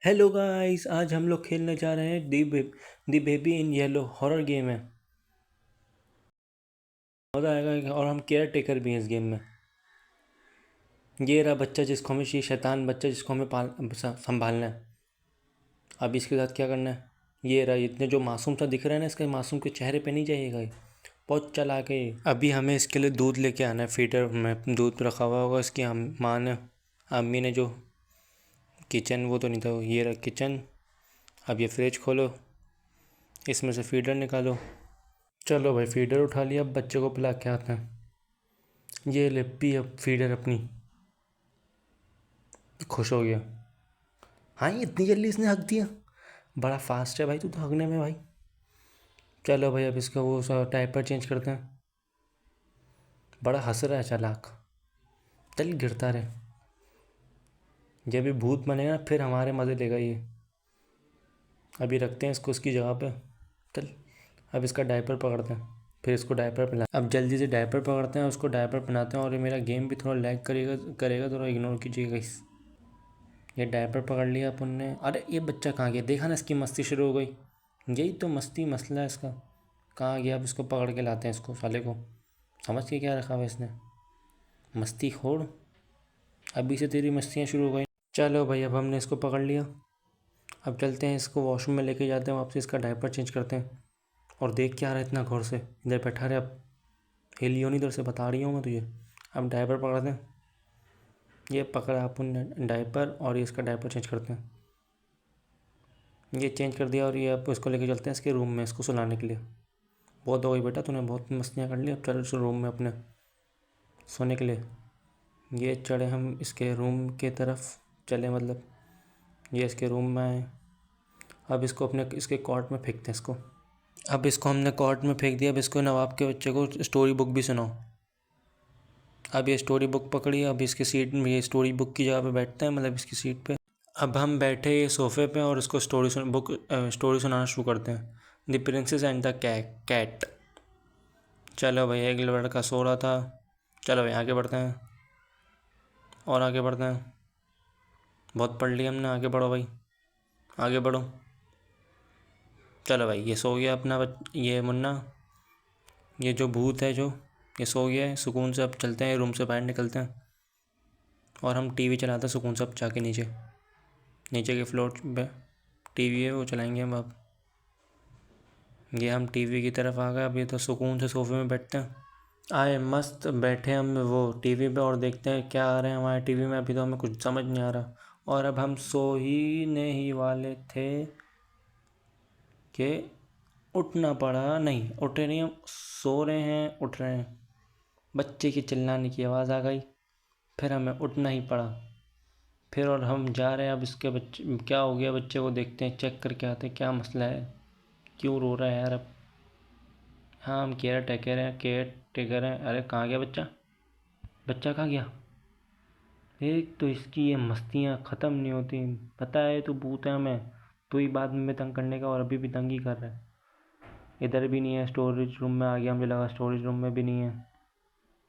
Hello guys, आज हम लोग खेलने जा रहे हैं the baby in yellow. Horror game है, मज़ा आएगा। और हम केयर टेकर भी हैं इस गेम में। ये रहा बच्चा जिसको हमें, ये शैतान बच्चा जिसको हमें संभालना है। अब इसके साथ क्या करना है? ये रहा, इतने जो मासूम सा दिख रहा है ना, इसके मासूम के चेहरे पे नहीं जाइएगा ये। बहुत चला के। अभी हमें इसके लिए दूध लेके आना है। फीडर में दूध रखा हुआ होगा इसकी माँ ने, अम्मी ने। जो किचन वो तो नहीं था, ये रहा किचन। अब ये फ्रिज खोलो, इसमें से फीडर निकालो। चलो भाई, फीडर उठा लिया। अब बच्चे को पिला के आते हैं। ये ले पी अब फीडर अपनी। खुश हो गया। हाँ, ये इतनी जल्दी इसने हक दिया। बड़ा फास्ट है भाई तू तो हकने में भाई। चलो भाई, अब इसका वो डायपर चेंज करते हैं। बड़ा हंस रहा है चालाक। चल गिरता रहे। ये भी भूत बनेगा फिर हमारे मज़े लेगा ये। अभी रखते हैं इसको उसकी जगह पे। चल, अब इसका डायपर पकड़ते हैं, फिर इसको डायपर पिला। अब जल्दी से डायपर पकड़ते हैं, उसको डायपर पहनाते हैं। और ये मेरा गेम भी थोड़ा लैग करेगा, थोड़ा इग्नोर कीजिएगा इस। ये डायपर पकड़ लिया अपन ने। अरे ये बच्चा कहाँ गया? देखा ना, इसकी मस्ती शुरू हो गई। यही तो मस्ती मसला है इसका। कहाँ गया? अब इसको पकड़ के लाते हैं, इसको साले को। समझ के क्या रखा हुआ इसने? मस्ती खोड़। अभी से तेरी मस्तियाँ शुरू हो गई। चलो भाई, अब हमने इसको पकड़ लिया। अब चलते हैं, इसको वॉशरूम में लेके जाते हैं, वापस इसका डायपर चेंज करते हैं। और देख क्या रहा है इतना गौर से? इधर बैठा रहे अब। हिलियो नहीं इधर से, बता रही हूँ मैं तुझे। अब डायपर पकड़ते हैं। ये पकड़ा अपन डायपर, और ये इसका डायपर चेंज करते हैं। ये चेंज कर दिया, और ये अब इसको लेके चलते हैं इसके रूम में, इसको सुलाने के लिए। बहुत हो गई बेटा, तूने बहुत मस्तियाँ कर ली। अब चल इस रूम में अपने सोने के लिए। ये चढ़े हम इसके रूम के तरफ। चले मतलब, ये इसके रूम में आए। अब इसको अपने इसके कॉट में फेंकते हैं इसको। अब इसको हमने कॉट में फेंक दिया। अब इसको नवाब के बच्चे को स्टोरी बुक भी सुनाओ। अब ये स्टोरी बुक पकड़ी। अब इसकी सीट में, ये स्टोरी बुक की जगह पे बैठते हैं, मतलब इसकी सीट पे। अब हम बैठे ये सोफ़े पे, और इसको स्टोरी सुनाना शुरू करते हैं। The princess and the cat. चलो भाई, एक लड़का सो रहा था। चलो भाई आगे बढ़ते हैं, और आगे बढ़ते हैं। बहुत पढ़ लिया हमने, आगे बढ़ो भाई, आगे बढ़ो। चलो भाई, ये सो गया अपना ये मुन्ना। ये जो भूत है जो, ये सो गया है सुकून से। अब चलते हैं रूम से बाहर निकलते हैं, और हम टीवी चलाते हैं सुकून से। अब जाके नीचे नीचे के फ्लोर पे टीवी है, वो चलाएंगे हम अब। ये हम टीवी की तरफ आ गए। अब ये तो सुकून से सोफे में बैठते हैं। आए मस्त बैठे हम वो टीवी पे, और देखते हैं क्या आ रहे हैं हमारे टीवी में। अभी तो हमें कुछ समझ नहीं आ रहा। और अब हम ही वाले थे कि उठना पड़ा। नहीं, उठे नहीं हम, सो रहे हैं, उठ रहे हैं। बच्चे की चिल्लाने की आवाज़ आ गई, फिर हमें उठना ही पड़ा। फिर और हम जा रहे हैं। अब इसके बच्चे क्या हो गया, बच्चे को देखते हैं, चेक करके आते हैं क्या मसला है, क्यों रो रहा है यार। अब हाँ, हम केयर टेकर हैं। अरे कहाँ गया बच्चा? बच्चा कहाँ गया? एक तो इसकी ये मस्तियाँ ख़त्म नहीं होती। पता है तू भूत है हमें, तू ही बाद में तंग करने का, और अभी भी तंग ही कर रहा है। इधर भी नहीं है, स्टोरेज रूम में आ गया, मुझे लगा स्टोरेज रूम में भी नहीं है।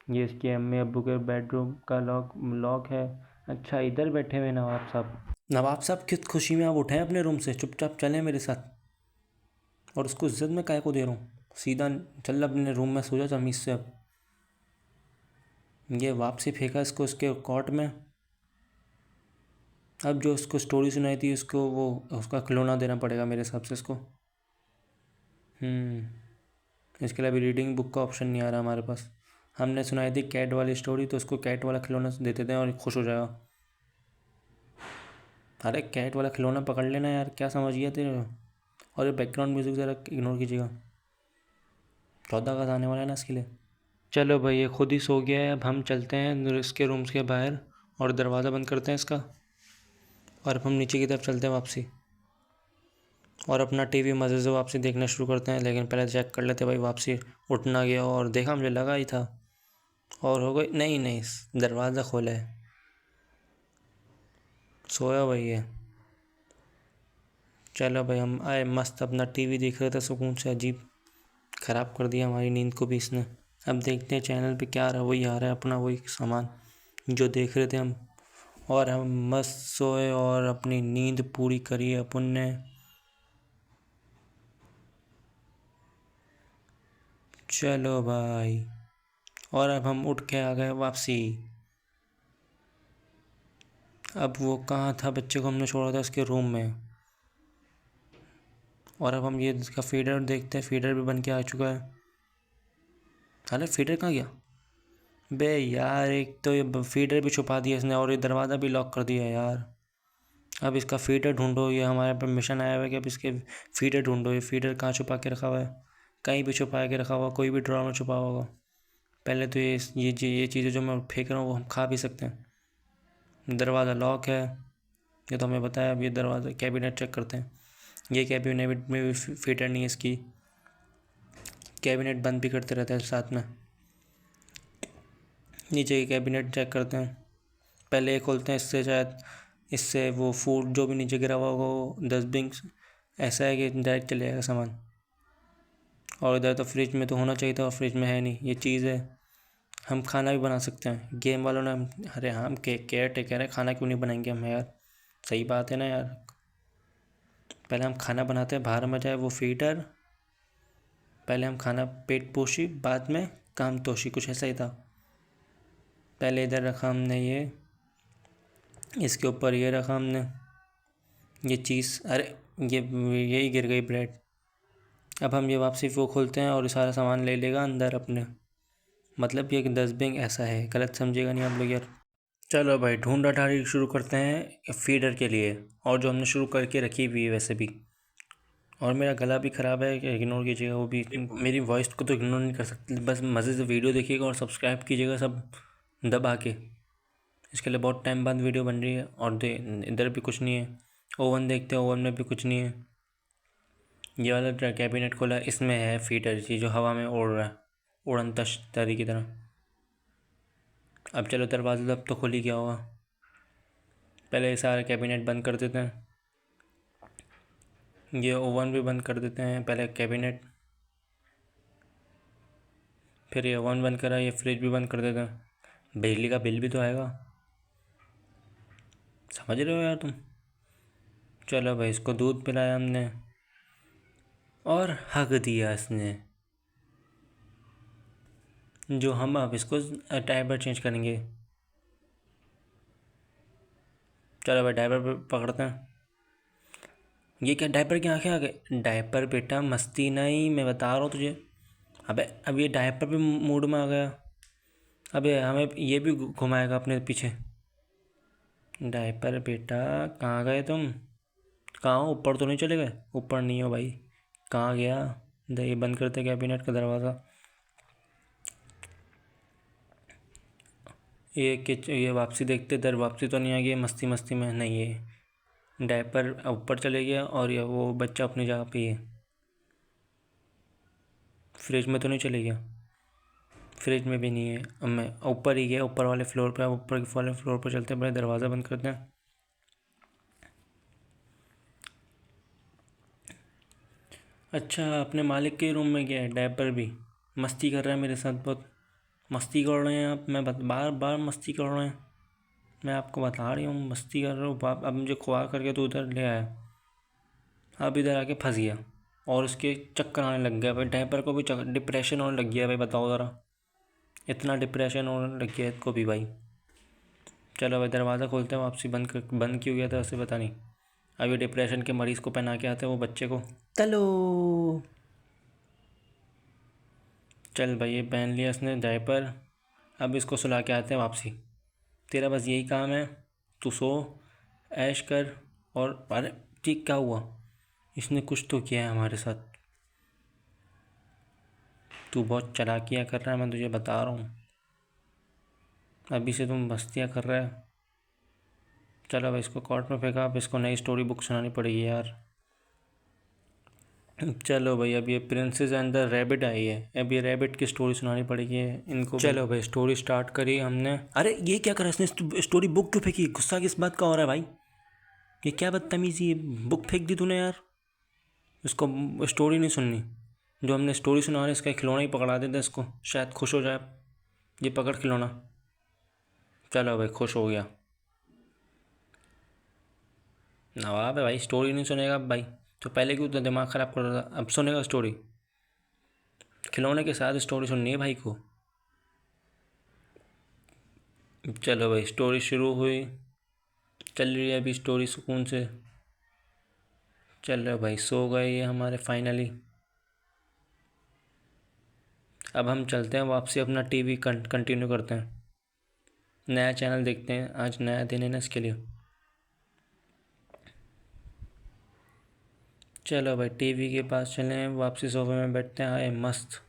ये इसके अम्मी अब्बू के बेडरूम का लॉक है। अच्छा, इधर बैठे हुए नवाब साहब। नवाब साहब किस खुशी में आप उठे हैं अपने रूम से? चुपचाप चलें मेरे साथ। और उसको इज्जत में काय को दे रहा हूँ? सीधा चल अपने रूम में सो जा तमीज़ से अब। ये वापसी फेंका इसको उसके कॉट में। अब जो उसको स्टोरी सुनाई थी, उसको वो उसका खिलौना देना पड़ेगा मेरे हिसाब से इसको। इसके लिए अभी रीडिंग बुक का ऑप्शन नहीं आ रहा हमारे पास। हमने सुनाई थी कैट वाली स्टोरी, तो उसको कैट वाला खिलौना दे देते हैं और खुश हो जाएगा। अरे कैट वाला खिलौना पकड़ लेना यार, क्या समझ गया तेरे? और ये बैकग्राउंड म्यूज़िक ज़रा इग्नोर कीजिएगा, 14 का आने वाला है ना इसके लिए। चलो भाई, ये खुद ही सो गया है। अब हम चलते हैं इसके रूम्स के बाहर, और दरवाज़ा बंद करते हैं इसका। और अब हम नीचे की तरफ चलते हैं वापसी, और अपना टीवी मज़े से वापसी देखना शुरू करते हैं। लेकिन पहले चेक कर लेते भाई वापसी उठ ना गया। और देखा, मुझे लगा ही था। और हो गई नहीं नहीं, दरवाज़ा खोला है, सोया भाई है। चलो भाई, हम आए मस्त अपना टीवी देख रहे थे सुकून से। अजीब ख़राब कर दिया हमारी नींद को भी इसने। अब देखते हैं चैनल पे क्या आ रहा है। वही आ रहा है अपना, वही सामान जो देख रहे थे हम। और हम मस्त सोए और अपनी नींद पूरी करी अपन ने। चलो भाई, और अब हम उठ के आ गए वापसी। अब वो कहाँ था, बच्चे को हमने छोड़ा था उसके रूम में। और अब हम ये इसका फीडर देखते हैं, फीडर भी बन के आ चुका है। अरे फीडर कहाँ गया बे यार, एक तो ये फीडर भी छुपा दिया इसने और ये दरवाज़ा भी लॉक कर दिया यार। अब इसका फीडर ढूंढो, ये हमारे पर मिशन आया हुआ है कि अब इसके फीडर ढूंढो। ये फीडर कहाँ छुपा के रखा हुआ है, कहीं भी छुपा के रखा हुआ, कोई भी ड्रॉर में छुपा होगा। पहले तो ये चीज़ें जो मैं फेंक रहा हूँ वो हम खा भी सकते हैं। दरवाज़ा लॉक है, ये तो हमें बताया। अब ये दरवाज़ा कैबिनेट चेक करते हैं। ये कैबिनेट में भी फीडर नहीं है इसकी। कैबिनेट बंद भी करते रहते हैं साथ में। नीचे की कैबिनेट चेक करते हैं। पहले ये खोलते हैं, इससे शायद इससे वो फूड जो भी नीचे गिरा हुआ होगा वो डस्टबिन ऐसा है कि डायरेक्ट चले जाएगा सामान। और इधर तो फ्रिज में तो होना चाहिए था और फ्रिज में है नहीं। ये चीज़ है, हम खाना भी बना सकते हैं। गेम वालों ने अरे हाँ, हम केयर टेकर है, खाना क्यों नहीं बनाएंगे हम यार। सही बात है ना यार। पहले हम खाना बनाते हैं, बाहर में जाए वो फीडर। पहले हम खाना पेट पोशी, बाद में काम तोशी, कुछ ऐसा ही था। पहले इधर रखा हमने ये, इसके ऊपर ये रखा हमने ये चीज़। अरे ये यही गिर गई ब्रेड। अब हम ये वापसी वो खोलते हैं और सारा सामान ले लेगा अंदर अपने। मतलब ये डस्टबिन ऐसा है, गलत समझेगा नहीं आप लोग यार। चलो भाई, ढूंढा ढांढी शुरू करते हैं फीडर के लिए, और जो हमने शुरू करके रखी हुई है वैसे भी। और मेरा गला भी ख़राब है, इग्नोर कीजिएगा वो भी। मेरी वॉइस को तो इग्नोर नहीं कर सकते, बस मज़े से वीडियो देखिएगा और सब्सक्राइब कीजिएगा सब दबा के। इसके लिए बहुत टाइम बाद वीडियो बन रही है। और इधर भी कुछ नहीं है। ओवन देखते हैं, ओवन में भी कुछ नहीं है। ये वाला कैबिनेट खोला, इसमें है फीडर जी जो हवा में उड़ रहा है, उड़न तरी की तरह। अब चलो दरवाज़ा अब तो खुल ही गया होगा। पहले ये सारे कैबिनेट बंद कर देते हैं। ये ओवन भी बंद कर देते हैं, पहले कैबिनेट, फिर ये ओवन बंद करा, ये फ्रिज भी बंद कर देते हैं। बिजली का बिल भी तो आएगा, समझ रहे हो यार तुम। चलो भाई, इसको दूध पिलाया हमने और हक दिया इसने। जो हम अब इसको डायपर चेंज करेंगे। चलो भाई, डायपर पकड़ते हैं। ये क्या, डायपर की आंखें आ गए। डायपर बेटा मस्ती नहीं, मैं बता रहा हूँ तुझे। अबे अब ये डायपर भी मूड में आ गया। अबे हमें ये भी घुमाएगा अपने पीछे। डायपर बेटा कहाँ गए तुम, कहाँ हो, ऊपर तो नहीं चले गए। ऊपर नहीं हो भाई, कहाँ गया। ये बंद करते कैबिनेट का दरवाज़ा। ये वापसी देखते, दर वापसी तो नहीं आ गई मस्ती मस्ती में, नहीं ये डायपर ऊपर चले गया और ये वो बच्चा अपनी जगह पे ही है। फ्रिज में तो नहीं चले गया, फ्रिज में भी नहीं है। अब मैं ऊपर ही गया, ऊपर वाले फ्लोर पे। अब ऊपर वाले फ्लोर पर चलते हैं, पहले दरवाज़ा बंद करते हैं। अच्छा, अपने मालिक के रूम में गया है डायपर भी। मस्ती कर रहा है मेरे साथ, बहुत मस्ती कर रहे हैं आप। बार बार मस्ती कर रहे हैं, मैं आपको बता रही हूँ मस्ती कर रहे हो बाप। अब मुझे खुआ करके तो उधर ले आया, अब इधर आके फंस गया और उसके चक्कर आने लग गया भाई। डायपर को भी डिप्रेशन होने लग गया भाई, बताओ ज़रा। इतना डिप्रेशन होने लग गया इसको भी भाई। चलो भाई, दरवाज़ा खोलते हैं वापसी। बंद क्यों गया था उसे पता नहीं। अब ये डिप्रेशन के मरीज़ को पहना के आते हैं वो बच्चे को। चलो, चल भाई, ये पहन लिया इसने डायपर। अब इसको सुला के आते हैं वापसी। तेरा बस यही काम है, तू सो, ऐश कर। और अरे ठीक, क्या हुआ, इसने कुछ तो किया है हमारे साथ। तू बहुत चालाकियाँ कर रहा है, मैं तुझे बता रहा हूँ। अभी से तुम मस्तियाँ कर रहा है। चलो अब इसको कोर्ट में फेंका, अब इसको नई स्टोरी बुक सुनानी पड़ेगी यार। चलो भाई, अब ये प्रिंसेस एंड द रैबिट आई है, अब ये रैबिट की स्टोरी सुनानी पड़ेगी इनको। चलो भाई, स्टोरी स्टार्ट करी हमने। अरे ये क्या करा इसने, स्टोरी बुक क्यों फेंकी, गुस्सा किस बात का हो रहा है भाई। ये क्या बदतमीजी, बुक फेंक दी तूने यार। इसको स्टोरी नहीं सुननी, जो हमने स्टोरी सुना रहे इसका खिलौना ही पकड़ा देते इसको, शायद खुश हो जाए। ये पकड़ खिलौना। चलो भाई, खुश हो गया। नवाब है भाई, स्टोरी नहीं सुनेगा अब भाई। तो पहले क्यों तो दिमाग ख़राब कर रहा था, अब सुनेगा स्टोरी। खिलौने के साथ स्टोरी सुननी है भाई को। चलो भाई, स्टोरी शुरू हुई, चल रही है अभी स्टोरी सुकून से। चलो भाई, सो गए ये हमारे फाइनली। अब हम चलते हैं वापसी, अपना टीवी कंटिन्यू करते हैं, नया चैनल देखते हैं, आज नया दिन है ना इसके लिए। चलो भाई, टीवी के पास चले, वापसी सोफे में बैठते हैं। आए मस्त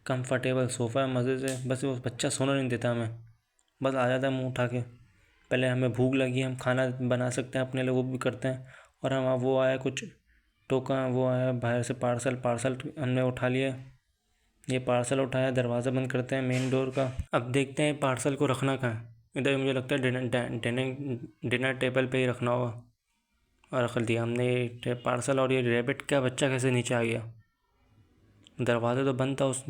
कंफर्टेबल सोफ़ा है मज़े से, बस वो बच्चा सोना नहीं देता हमें, बस आ जाता है मुंह उठा के। पहले हमें भूख लगी, हम खाना बना सकते हैं अपने लिए, वो भी करते हैं। और हम वो आया कुछ टोका, वो आया बाहर से पार्सल, पार्सल हमने उठा लिया। ये पार्सल उठाया, दरवाज़ा बंद करते हैं मेन डोर का। अब देखते हैं पार्सल को रखना कहाँ है। इधर मुझे लगता है डिनर टेबल पे ही रखना होगा। और रख दिया हमने ये पार्सल। और ये रैबिट का बच्चा कैसे नीचे आ गया, दरवाज़ा तो बंद था उस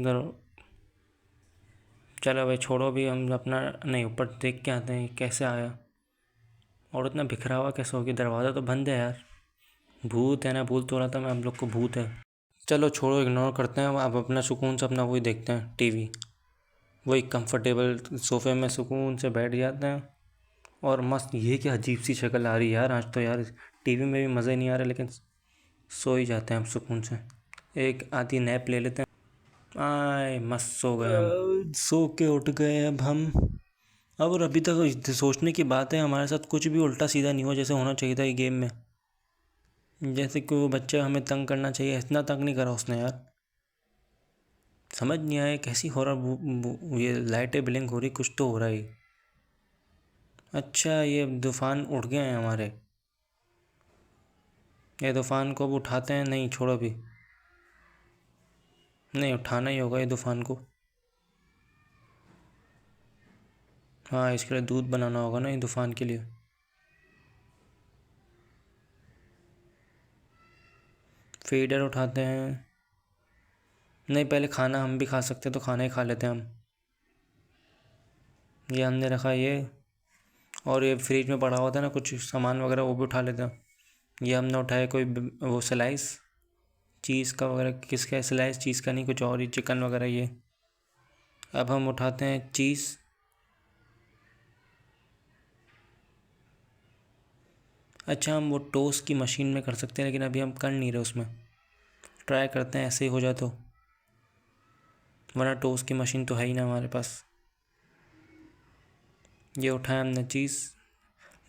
चलो भाई छोड़ो भी, हम अपना नहीं ऊपर देख के आते हैं कैसे आया। और इतना बिखरा हुआ कैसे हो गया, दरवाज़ा तो बंद है यार। भूत है ना, भूल तो रहा था मैं हम लोग को भूत है। चलो छोड़ो, इग्नोर करते हैं, अब अपना सुकून से अपना वही देखते हैं टीवी। वही कंफर्टेबल सोफ़े में सुकून से बैठ जाते हैं। और मस्त, ये क्या अजीब सी शक्ल आ रही है यार आज तो यार, टीवी में भी मज़े नहीं आ रहा, लेकिन सो ही जाते हैं हम सुकून से। एक आधी नैप ले लेते हैं। आए मस्त सो गए हम, सो के उठ गए अब हम। अब और अभी तक सोचने की बात है, हमारे साथ कुछ भी उल्टा सीधा नहीं हुआ जैसे होना चाहिए था ये गेम में। जैसे कि वो बच्चा हमें तंग करना चाहिए, इतना तंग नहीं करा उसने यार। समझ नहीं आया कैसी हो रहा, ये लाइटें ब्लिंक हो रही, कुछ तो हो रहा है। अच्छा, ये तूफान उठ गए हैं हमारे। ये तूफान को अब उठाते हैं, नहीं छोड़ो अभी, नहीं उठाना ही होगा ये तूफान को। हाँ, इसके लिए दूध बनाना होगा ना ये तूफान के लिए। फीडर उठाते हैं, नहीं पहले खाना हम भी खा सकते तो खाना ही खा लेते हैं हम। ये हमने रखा ये, और ये फ्रिज में पड़ा हुआ था ना कुछ सामान वगैरह, वो भी उठा लेते हैं। ये हमने उठाया कोई वो स्लाइस चीज़ का वगैरह, किसका है स्लाइस चीज़ का, नहीं कुछ और ही चिकन वगैरह ये। अब हम उठाते हैं चीज़। अच्छा, हम वो टोस्ट की मशीन में कर सकते हैं, लेकिन अभी हम कर नहीं रहे उसमें। ट्राई करते हैं ऐसे ही हो जाए तो, वरना टोस्ट की मशीन तो है ही ना हमारे पास। ये उठाया हमने चीज़,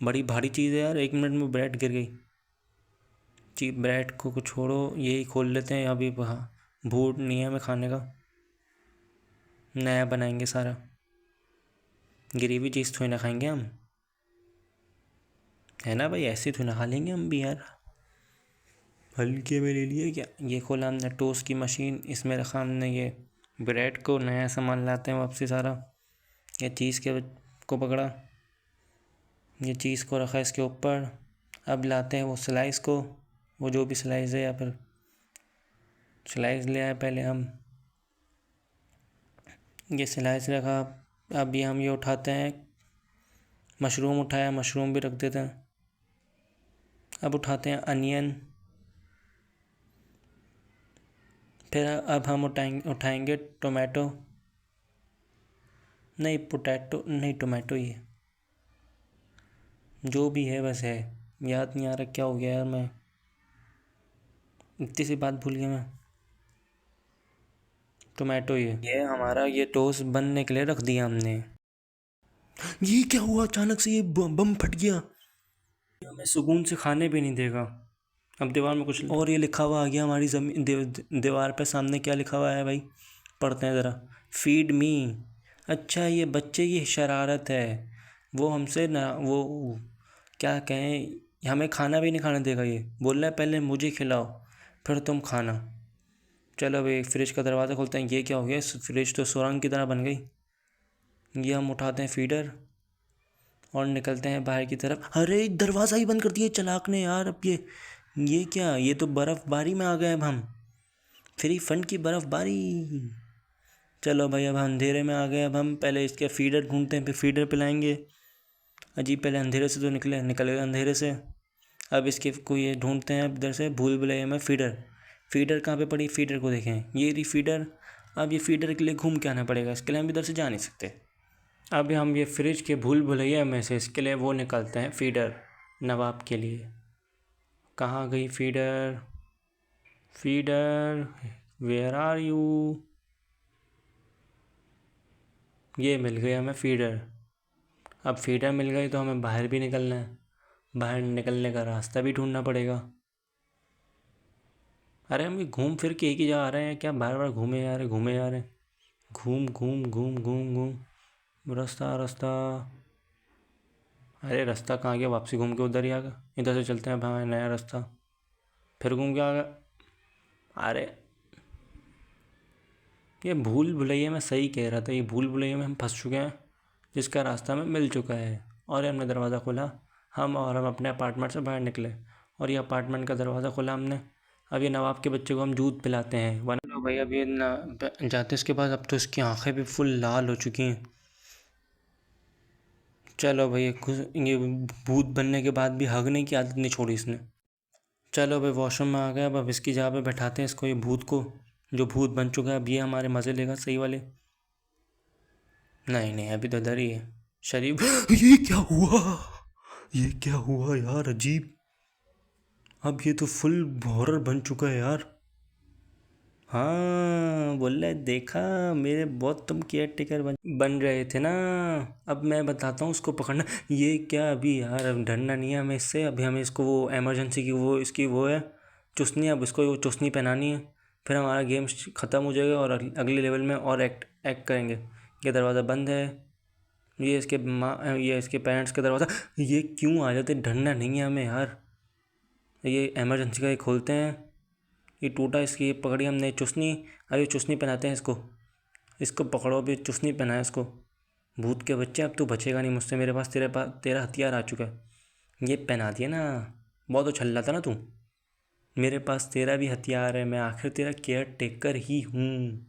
बड़ी भारी चीज़ है यार, 1 मिनट में ब्रेड गिर गई। ब्रेड को छोड़ो, यही खोल लेते हैं अभी। हाँ, भूख नहीं है हमें खाने का, नया बनाएंगे सारा। गिरी हुई चीज़ थोड़ी ना खाएंगे हम, है ना भाई, ऐसे थोड़ी ना खा लेंगे हम भी यार, हल्के में ले लिए क्या। ये खोला हमने टोस्ट की मशीन, इसमें रखा हमने ये ब्रेड को, नया सामान लाते हैं वापसी सारा। ये चीज़ के को पकड़ा, ये चीज़ को रखा इसके ऊपर। अब लाते हैं वो स्लाइस को, वो जो भी स्लाइस है, या फिर स्लाइस ले आए पहले हम। ये स्लाइस रखा। अब ये हम ये उठाते हैं, मशरूम उठाया, मशरूम भी रख देते हैं। अब उठाते हैं अनियन। फिर अब हम उठाएंगे टोमेटो, नहीं पोटैटो नहीं, टोमेटो ही है, जो भी है बस है, याद नहीं आ रहा क्या हो गया यार, मैं इतनी सी बात भूल गया मैं। टोमेटो ही है। ये हमारा ये टोस्ट बनने के लिए रख दिया हमने। ये क्या हुआ अचानक से, ये बम फट गया, हमें सुकून से खाने भी नहीं देगा। अब दीवार में कुछ और ये लिखा हुआ आ गया हमारी जमीन दीवार पे, सामने क्या लिखा हुआ है भाई, पढ़ते हैं ज़रा। Feed me. अच्छा, ये बच्चे की शरारत है, वो हमसे ना वो क्या कहें, हमें खाना भी नहीं खाने देगा। ये बोल रहा है पहले मुझे खिलाओ फिर तुम खाना। चलो भाई, फ्रिज का दरवाज़ा खोलते हैं। ये क्या हो गया, फ्रिज तो सुरंग की तरह बन गई। ये हम उठाते हैं फीडर और निकलते हैं बाहर की तरफ। अरे दरवाज़ा ही बंद कर दिया चालाक ने यार। अब ये क्या, ये तो बर्फ़बारी में आ गए अब हम, फ्री फंड की बर्फ़बारी। चलो भाई, अब अंधेरे में आ गए। अब हम पहले इसके फीडर ढूंढते हैं, फिर फीडर पिलाएंगे। अजीब, पहले अंधेरे से तो निकले, निकल गए अंधेरे से। अब इसके को ये ढूंढते हैं, अब इधर से भूल भुलैया में फीडर। फीडर कहाँ पे पड़ी, फीडर को देखें, ये रही फीडर। अब ये फीडर के लिए घूम के आना पड़ेगा, इसके लिए हम इधर से जा नहीं सकते। अब हम ये फ्रिज के भूल भुलैया में से इसके लिए वो निकालते हैं फीडर नवाब के लिए। कहाँ गई feeder, feeder where are you. ये मिल गई हमें फीडर। अब फीडर मिल गई तो हमें बाहर भी निकलना है, बाहर निकलने का रास्ता भी ढूंढना पड़ेगा। अरे हम ये घूम फिर के एक ही जा रहे हैं क्या, बार बार घूमे जा रहे घूमे जा रहे, घूम घूम घूम घूम घूम, रास्ता रास्ता। अरे रास्ता कहाँ गया, वापसी घूम के उधर ही आ गया। इधर से चलते हैं भाई, नया रास्ता, फिर घूम के आ गया। अरे ये भूल भुलैया में सही कह रहा था, ये भूल भुलैया में हम फंस चुके हैं, जिसका रास्ता हमें मिल चुका है। और ये हमने दरवाज़ा खोला, हम अपने अपार्टमेंट से बाहर निकले, और ये अपार्टमेंट का दरवाज़ा खोला हमने। अब ये नवाब के बच्चे को हम दूध पिलाते हैं, वरना लो भाई अब ये जाते इसके पास। अब तो इसकी आंखें भी फुल लाल हो चुकी हैं। चलो भाई, ये भूत बनने के बाद भी हगने की आदत नहीं छोड़ी इसने। चलो भाई वॉशरूम में आ गया, अब इसकी जगह पे बैठाते हैं इसको, ये भूत को, जो भूत बन चुका है। अब ये हमारे मज़े लेगा सही वाले। नहीं नहीं, अभी तो इधर ही है शरीफ। ये क्या हुआ, ये क्या हुआ यार, अजीब। अब ये तो फुल हॉरर बन चुका है यार। हाँ बोल रहा है, देखा मेरे बहुत तुम केयर टेकर बन रहे थे ना। अब मैं बताता हूँ उसको पकड़ना। ये क्या अभी यार, अब डरना नहीं है हमें इससे। अभी हमें इसको वो एमरजेंसी की वो इसकी वो है चुसनी, अब इसको वो चुसनी पहनानी है, फिर हमारा गेम ख़त्म हो जाएगा और अगले लेवल में और एक्ट करेंगे। ये दरवाज़ा बंद है, ये इसके पेरेंट्स का दरवाज़ा। ये क्यों आ जाते, डरना नहीं है हमें यार। ये इमरजेंसी का ये खोलते हैं, ये टूटा, इसकी पकड़ी हमने चुसनी। अभी चुसनी पहनाते हैं इसको, इसको पकड़ो, अभी चुसनी पहनाए इसको। भूत के बच्चे, अब तू बचेगा नहीं मुझसे, मेरे पास तेरा हथियार आ चुका है। ये पहना दिया ना, बहुत उछल रहा था ना तू। मेरे पास तेरा भी हथियार है, मैं आखिर तेरा केयर टेकर ही हूँ।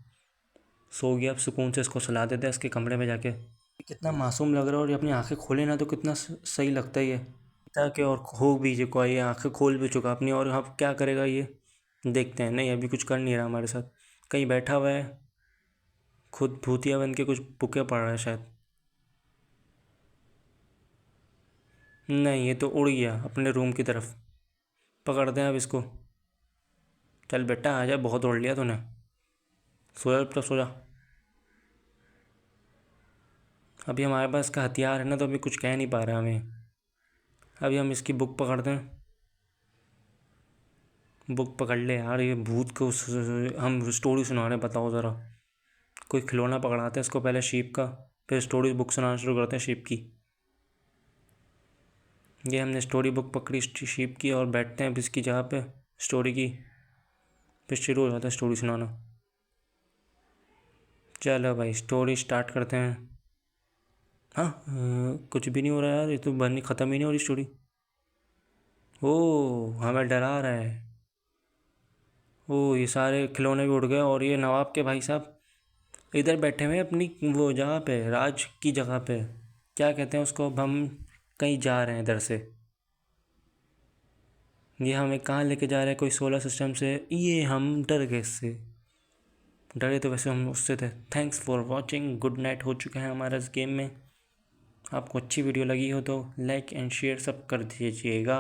सो गया, अब सुकून से इसको सुला देते हैं इसके कमरे में जाके। कितना मासूम लग रहा है, और ये अपनी आंखें खोले ना तो कितना सही लगता है ये। ताकि और हो भी जो कोई, ये आंखें खोल भी चुका अपनी, और अब क्या करेगा ये, देखते हैं। नहीं अभी कुछ कर नहीं रहा हमारे साथ, कहीं बैठा हुआ है, खुद भूतिया बन के कुछ बुके पड़ रहा है शायद। नहीं ये तो उड़ गया अपने रूम की तरफ। पकड़ते हैं अब इसको। चल बेटा आ जा, बहुत उड़ लिया तूने, सो जा तो सो जा। अभी हमारे पास इसका हथियार है ना, तो अभी कुछ कह नहीं पा रहा हमें। अभी हम इसकी बुक पकड़ते हैं, बुक पकड़ ले यार। ये भूत को हम स्टोरी सुना रहे हैं, बताओ ज़रा। कोई खिलौना पकड़ाते हैं इसको पहले, शीप का, फिर स्टोरी बुक सुनाना शुरू करते हैं शीप की। ये हमने स्टोरी बुक पकड़ी शीप की, और बैठते हैं अब इसकी जगह पे स्टोरी की, फिर शुरू हो जाता है स्टोरी सुनाना। चलो भाई स्टोरी स्टार्ट करते हैं। हाँ कुछ भी नहीं हो रहा यार, ये तो बनी ख़त्म ही नहीं हो रही स्टोरी। ओह हमें डरा रहा है। ओह ये सारे खिलौने भी उड़ गए, और ये नवाब के भाई साहब इधर बैठे हुए हैं अपनी वो जगह पे, राज की जगह पे, क्या कहते हैं उसको। अब हम कहीं जा रहे हैं इधर से, ये हमें कहाँ लेके जा रहे हैं, कोई सोलर सिस्टम से। ये हम डर गए इससे, डरे तो वैसे हम उससे थे। Thanks for watching, good night हो चुका है हमारा इस गेम में। आपको अच्छी वीडियो लगी हो तो लाइक एंड शेयर सब कर दीजिएगा।